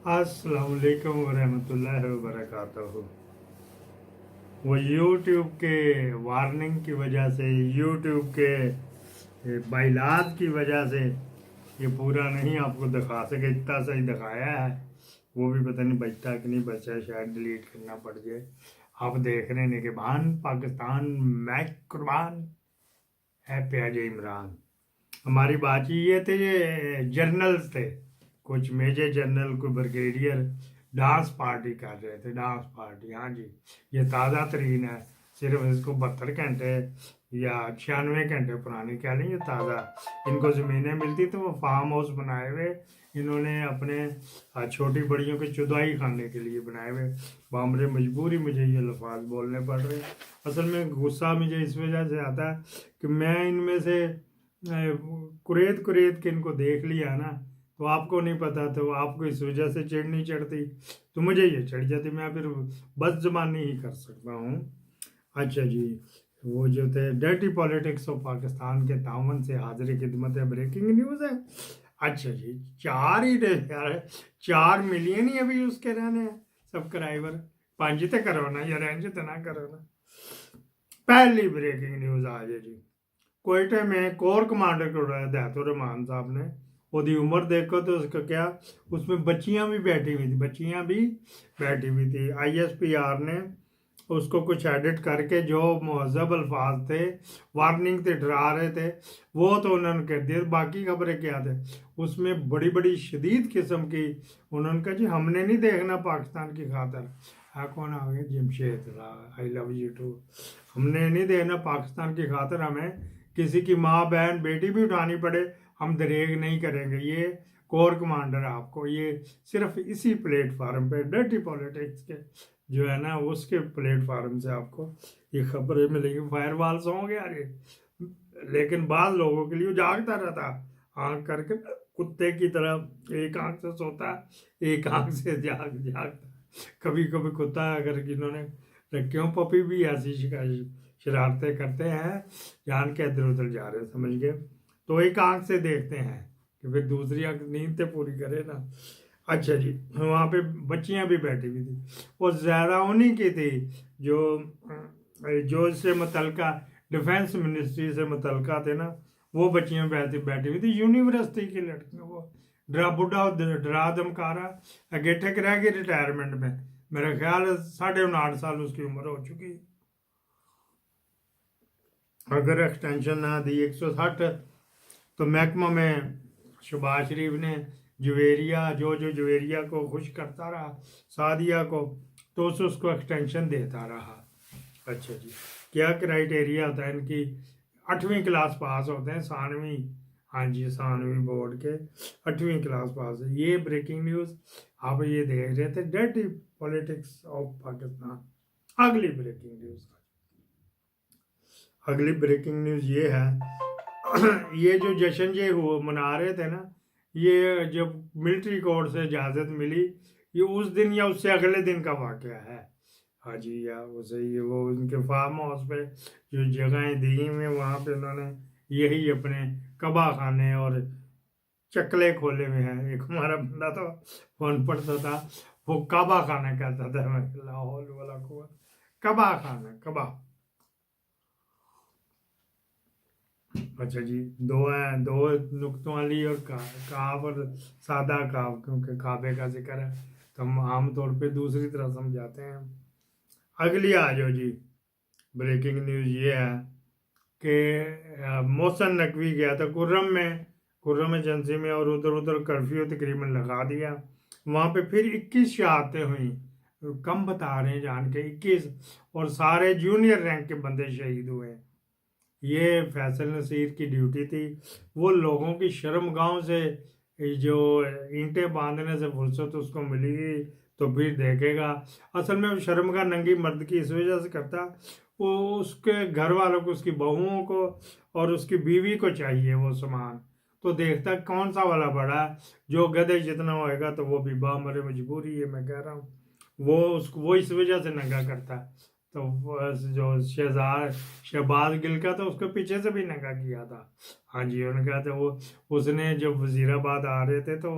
अस्सलाम वालेकुम वरहमतुल्लाहि वबरकातुहू। वो यूट्यूब के वार्निंग की वजह से, यूट्यूब के बाइलात की वजह से ये पूरा नहीं आपको दिखा सके, इतना सा ही दिखाया है। वो भी पता नहीं बचता कि नहीं बचा, शायद डिलीट करना पड़ जाए। आप देख रहे हैं निगहबान पाकिस्तान मैच कुर्बान है प्याज इमरान। हमारी बात ये थे, ये जर्नल्स थे, कुछ मेजर जनरल, कोई ब्रिगेडियर डांस पार्टी कर रहे थे, डांस पार्टी। हाँ जी, ये ताज़ा तरीन है, सिर्फ इसको 72 घंटे या 96 घंटे पुरानी कह लें, ये ताज़ा। इनको ज़मीनें मिलती तो वो फार्म हाउस बनाए हुए इन्होंने अपने छोटी बड़ियों के चुदाई खाने के लिए बनाए हुए। बामरे मजबूरी मुझे ये लफाज बोलने पड़ रहे हैं। असल में गुस्सा मुझे इस वजह से आता है कि मैं इनमें से कुरेद कुरेद के इनको देख लिया ना, तो आपको नहीं पता, तो आपको इस वजह से चिढ़ नहीं चढ़ती, तो मुझे ये चढ़ जाती। मैं फिर बस ज़बानी ही कर सकता हूँ। अच्छा जी, वो जो थे डर्टी पॉलिटिक्स ऑफ पाकिस्तान के तावन से हाजिर खिदमत है, ब्रेकिंग न्यूज़ है। अच्छा जी, 4 मिलियन ही अभी उसके रहने हैं सब्सक्राइबर। 5 तो करो ना या रेंज तो ना करो ना। पहली ब्रेकिंग न्यूज़ आज है जी, कोयटे में कोर कमांडर को दैतुर रहमान साहब ने, उसकी उम्र देखो तो उसका क्या, उसमें बच्चियां भी बैठी हुई थी, बच्चियां भी बैठी हुई थी। ISPR ने उसको कुछ एडिट करके जो महजब अल्फाज थे, वार्निंग थे, डरा रहे थे, वो तो उन्होंने कर दिया। बाकी खबरें क्या थे उसमें, बड़ी बड़ी शदीद किस्म की उन्होंने कहा जी हमने नहीं देखना पाकिस्तान की खातर। हाँ, कौन आ गया? Jamshed, I love you too. हमने नहीं देखना पाकिस्तान की खातर, हमें किसी की माँ बहन बेटी भी उठानी पड़े, हम दरेग नहीं करेंगे। ये कोर कमांडर आपको, ये सिर्फ इसी प्लेटफार्म पे डर्टी पॉलिटिक्स के जो है ना, उसके प्लेटफार्म से आपको ये खबरें मिलेगी। फायरवॉल सो गया ये, लेकिन बाद लोगों के लिए जागता रहता, आंख करके कुत्ते की तरह, एक आंख से सोता एक आंख से जागता। कभी कभी कुत्ता अगर जिन्होंने क्यों, पपी भी ऐसी शरारतें करते हैं, जान के इधर उधर जा रहे, समझ गए, तो एक आंख से देखते हैं कि फिर दूसरी आंख नींद तो पूरी करे ना। अच्छा जी, वहाँ पे बच्चियाँ भी बैठी हुई थी, वो ज़्यादा उन्हीं की थी जो जो इससे मुतलका डिफेंस मिनिस्ट्री से मुतलका थे ना, वो बच्चियाँ बैठी हुई थी, यूनिवर्सिटी की लड़कियाँ। वो बुढ़ा डरा धमकारा, अगेठे रह गई रिटायरमेंट में, मेरा ख्याल 59.5 साल उसकी उम्र हो चुकी। अगर एक्सटेंशन ना दी 160, तो महकमा में शहबाज शरीफ ने जवेरिया, जो जवेरिया को खुश करता रहा, सादिया को, तो उसको एक्सटेंशन देता रहा। अच्छा जी, क्या क्राइटेरिया होता है इनकी? 8वीं क्लास पास होते हैं, 97वीं, हाँ जी 97वीं बोर्ड के 8वीं क्लास पास है। ये ब्रेकिंग न्यूज़ आप ये देख रहे थे, डर्टी पॉलिटिक्स ऑफ पाकिस्तान। अगली ब्रेकिंग न्यूज़, अगली ब्रेकिंग न्यूज़ ये है ये जो जश्न ये मना रहे थे ना, ये जब मिलिट्री कोर्ट से इजाज़त मिली, ये उस दिन या उससे अगले दिन का वाक़या है। हाँ जी, या उसे ये वो उनके फार्म हाउस पे जो जगहें दी हुई, वहाँ पे उन्होंने यही अपने कबा खाने और चकले खोले हुए हैं। एक हमारा बंदा तो फोन पढ़ता था, वो कबा खाना कहता था, मैं लाहौल वाला को कबा खाना, कबा। अच्छा जी, दो हैं, दो नुक्तों वाली और काब और सादा काब, क्योंकि काबे का जिक्र है तो हम आमतौर पे दूसरी तरह समझाते हैं। अगली आ जाओ जी, ब्रेकिंग न्यूज़ ये है कि मोहसन नकवी गया था खुर्रम एजेंसी में, और उधर उधर कर्फ्यू तकरीबन लगा दिया। वहाँ पे फिर 21 शहादतें हुई, कम बता रहे हैं जान के, 21, और सारे जूनियर रैंक के बंदे शहीद हुए। ये फैसल नसीर की ड्यूटी थी। वो लोगों की शर्मगाहों से जो ईंटें बांधने से फुर्सत उसको मिली तो फिर देखेगा। असल में वो शर्मगाह नंगी मर्द की इस वजह से करता, वो उसके घर वालों को, उसकी बहुओं को और उसकी बीवी को चाहिए वो सामान, तो देखता कौन सा वाला बड़ा, जो गधे जितना होएगा, तो वो भी बामरे मजबूरी है, मैं कह रहा हूँ, वो उसको वो इस वजह से नंगा करता। تو جو شہباز گل کا تھا اس کو پیچھے سے بھی ننگا کیا تھا. ہاں جی انہوں نے کہا تھا وہ اس نے جب وزیر آباد آ رہے تھے تو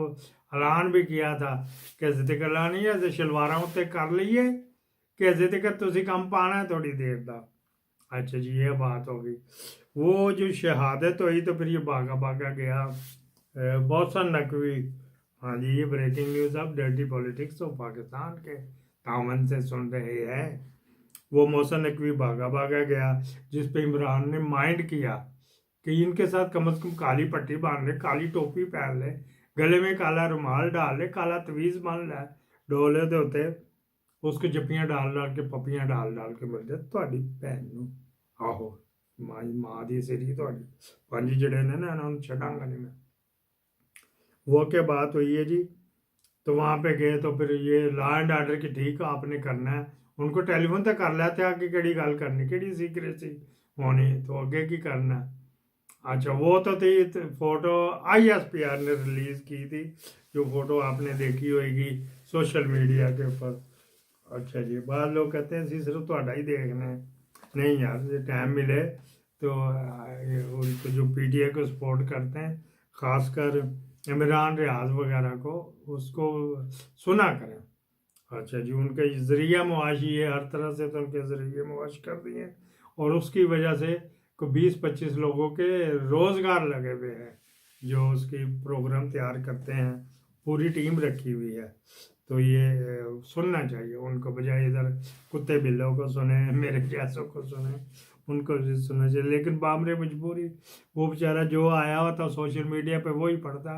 اعلان بھی کیا تھا کہ ذکر نہیں ہے شلواراں اتنے کر لیے کہ ذکر تسی کم پانا ہے تھوڑی دیر دا. اچھا جی یہ بات ہوگی. وہ جو شہادت ہوئی تو پھر یہ بھاگا بھاگا گیا. محسن نقوی. ہاں جی یہ بریکنگ نیوز اب ڈرٹی پولیٹکس آف پاکستان کے تعاون سے سن رہے ہیں. وہ محسن نقوی بھاگا بھاگا گیا جس پہ عمران نے مائنڈ کیا کہ ان کے ساتھ کم از کم کالی پٹی باندھ لے, کالی ٹوپی پہن لے, گلے میں کالا رومال ڈال لے, کالا تویز باندھ لے, ڈولے دے ہوتے اس کو جپیاں ڈال ڈال کے پپیاں ڈال ڈال کے مل جائے تھوڑی بہن نو آہو ماں دی سری تھوڑی پانچ جڑے نے نا انہوں نے چھٹانگا نہیں میں. وہ کیا بات ہوئی ہے جی. تو وہاں پہ گئے تو پھر یہ لا اینڈ آرڈر کی ٹھیک آپ نے کرنا ہے. ان کو ٹیلی فون تو کر لیتے آگے کیڑی گل کرنی کیڑی سیکریسی ہونی تو اگے کی کرنا. اچھا وہ تو تھی photo I S P R نے ریلیز کی تھی جو فوٹو آپ نے دیکھی ہوئے گی سوشل میڈیا کے اوپر. اچھا جی بعض لوگ کہتے ہیں اسی صرف تھوڑا ہی دیکھنا ہے. نہیں یار ٹائم ملے تو ان کو جو پی ٹی اے کو سپورٹ کرتے ہیں خاص کر عمران ریاض وغیرہ کو اس کو سنا کریں. اچھا جی ان کے ذریعہ معاشی ہے ہر طرح سے تو ان کے ذریعے معاش کر دیے اور اس کی وجہ سے کو 20-25 لوگوں کے روزگار لگے ہوئے ہیں جو اس کی پروگرام تیار کرتے ہیں. پوری ٹیم رکھی ہوئی ہے. تو یہ سننا چاہیے ان کو بجائے ادھر کتے بلوں کو سنیں میرے جیسوں کو سنیں ان کو بھی سننا چاہیے. لیکن بامرے مجبوری وہ بیچارہ جو آیا ہوا تھا سوشل میڈیا پہ وہی پڑھتا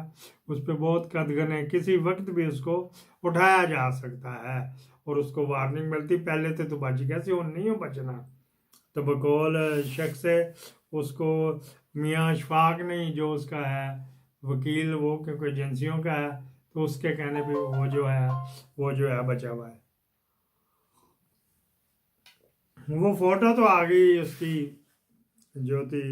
اس پہ بہت قدغن ہے. کسی وقت بھی اس کو اٹھایا جا سکتا ہے اور اس کو وارننگ ملتی پہلے تو بچ گیا سی اور نہیں ہو بچنا. تو بقول شخص ہے اس کو میاں اشفاق نہیں جو اس کا ہے وکیل وہ کوئی ایجنسیوں کا ہے تو اس کے کہنے پہ وہ جو ہے بچا ہوا ہے. وہ فوٹو تو آ گئی اس کی جو تھی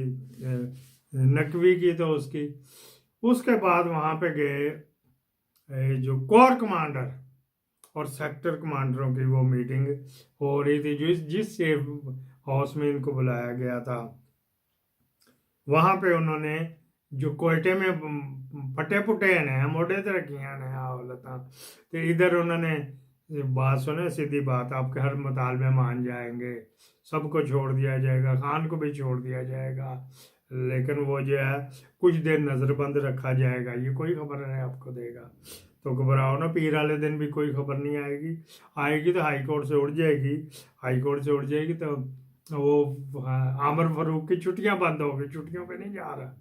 نقوی کی تو اس کے بعد وہاں پہ گئے جو کور کمانڈر اور سیکٹر کمانڈروں کی وہ میٹنگ ہو رہی تھی جس سیف ہاؤس میں ان کو بلایا گیا تھا. وہاں پہ انہوں نے جو کوئٹے میں پٹے پٹے ہیں موڑے تے رکھیاں نے حالتاں تو ادھر انہوں نے بات سنے سیدھی بات آپ کے ہر مطالبے مان جائیں گے سب کو چھوڑ دیا جائے گا خان کو بھی چھوڑ دیا جائے گا لیکن وہ جو ہے کچھ دیر نظر بند رکھا جائے گا یہ کوئی خبر نہیں آپ کو دے گا. تو گھبراؤ نا پیر والے دن بھی کوئی خبر نہیں آئے گی تو ہائی کورٹ سے اڑ جائے گی تو وہ عامر فاروق کی چھٹیاں بند ہو گئی چھٹیوں پہ نہیں جا رہا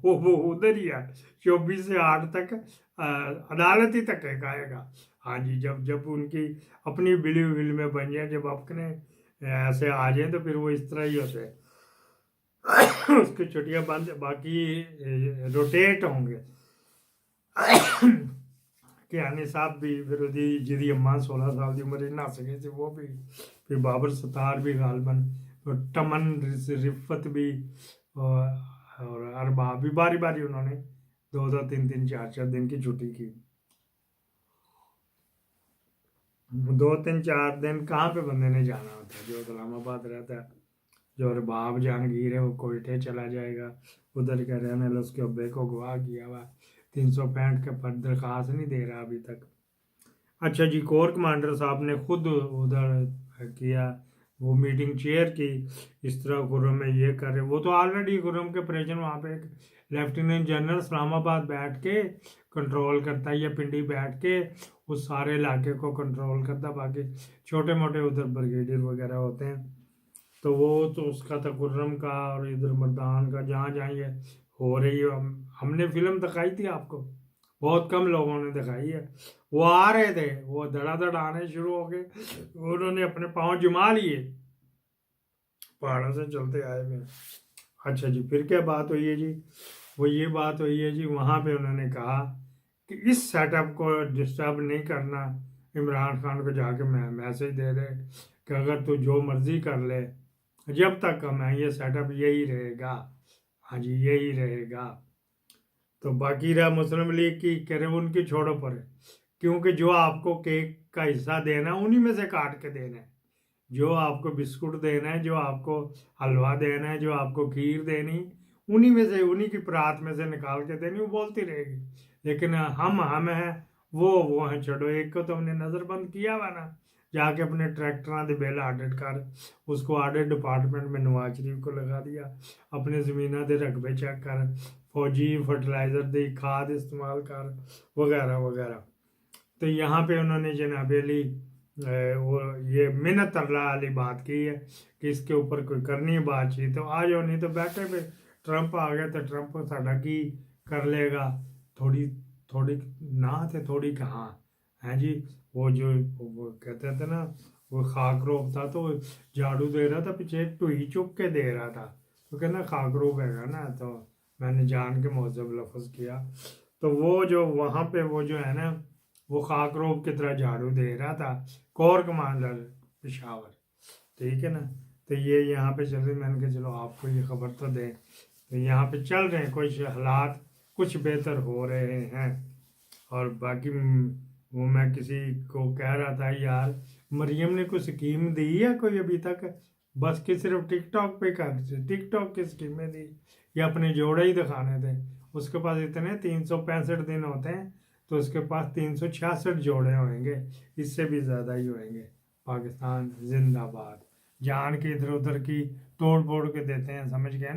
وہ ادھر ہی ہے 24 سے 8 تک عدالت ہی تک آئے گا. ہاں جی جب ان کی اپنی بلی ہوئی فلمیں بن جائیں جب اپنے ایسے آ جائیں تو پھر وہ اس طرح ہی ہوتے اس کی چھٹیاں بند باقی روٹیٹ ہوں گے. کہ یعنی صاحب بھی پھر جدی اماں 16 سال کی عمر نہ سکے تھے وہ بھی پھر بابر ستار بھی غالباً ٹمن رفت بھی اور ارباب بھی باری باری انہوں نے 2 3 4 دن کی چھٹی کی. 2 3 4 دن کہاں پہ بندے نے جانا ہوتا ہے جو اسلام آباد رہتا ہے جو ارباب جہانگیر ہے وہ کوئٹے چلا جائے گا ادھر کا رہنے لو اس کے ابے کو گواہ کیا ہوا 365 کے پر درخواست نہیں دے رہا ابھی تک. اچھا جی کور کمانڈر صاحب نے خود ادھر کیا وہ میٹنگ چیئر کی اس طرح خرم میں یہ کر رہے وہ تو آلریڈی خرم کے پریشن وہاں پہ ایک لیفٹیننٹ جنرل اسلام آباد بیٹھ کے کنٹرول کرتا ہے یا پنڈی بیٹھ کے اس سارے علاقے کو کنٹرول کرتا باقی چھوٹے موٹے ادھر بریگیڈیئر وغیرہ ہوتے ہیں تو وہ تو اس کا تھا خرم کا اور ادھر مردان کا جہاں یہ ہو رہی ہے. ہم نے فلم دکھائی تھی آپ کو بہت کم لوگوں نے دکھائی ہے. وہ آ رہے تھے وہ دھڑا دھڑ آنے شروع ہو گئے انہوں نے اپنے پاؤں جما لیے پہاڑوں سے چلتے آئے ہوئے. اچھا جی پھر کیا بات ہوئی ہے جی وہ یہ بات ہوئی ہے جی وہاں پہ انہوں نے کہا کہ اس سیٹ اپ کو ڈسٹرب نہیں کرنا. عمران خان کو جا کے میسج دے دے کہ اگر تو جو مرضی کر لے جب تک میں یہ سیٹ اپ یہی رہے گا. ہاں جی یہی رہے گا. تو باقی رہا مسلم لیگ کی کرے ان کی چھوڑو پر کیونکہ جو آپ کو کیک کا حصہ دینا انہی میں سے کاٹ کے دینا ہے जो आपको बिस्कुट देना है, जो आपको हलवा देना है, जो आपको खीर देनी, उन्हीं में से, उन्हीं की परात में से निकाल के देनी, वो बोलती रहेगी। लेकिन हम हैं, वो हैं छोड़ो। एक को तो हमने नज़रबंद किया हुआ ना, जाके अपने ट्रैक्टर के बिल आडिट कर, उसको आडिट डिपार्टमेंट में नवाज शरीफ को लगा दिया, अपने ज़मीना के रकबे चेक कर, फौजी फर्टिलाइज़र दी खाद इस्तेमाल कर, वगैरह वगैरह। तो यहाँ पे उन्होंने जनाब अली वो ये मिन्नत अल्लाह वाली बात की है कि इसके ऊपर कोई करनी है बातचीत, तो आ जाओ, नहीं तो बैठे पे ट्रंप आ गया तो ट्रंप साडा की कर लेगा। थोड़ी थोड़ी ना थे, थोड़ी कहाँ है जी। वो जो वो कहते थे ना, वो खाकरोब था, तो झाड़ू दे रहा था, पीछे एक टुई चुप के दे रहा था, तो कहना खाकरोब है ना, तो मैंने जान के महजब लफ्ज़ किया। तो वो जो वहाँ पे वो जो है ना, वो खाकरोब की तरह झाड़ू दे रहा था, कोर कमांडर पेशावर, ठीक है ना। तो ये यहाँ पे चल रही, मैंने कहा चलो आपको ये खबर तो दें। तो यहाँ पे चल रहे हैं, कुछ हालात कुछ बेहतर हो रहे हैं। और बाकी वो मैं किसी को कह रहा था, यार मरियम ने कोई स्कीम दी है कोई अभी तक? बस कि सिर्फ टिकटॉक पे कर, टिकटॉक की स्कीमें दी, या अपने जोड़े ही दिखाने थे। उसके पास इतने 365 दिन होते हैं, तो उसके पास 366 जोड़े होंगे, इससे भी ज़्यादा ही होंगे। पाकिस्तान जिंदाबाद। जान के इधर उधर की तोड़ फोड़ के देते हैं, समझ गए ना।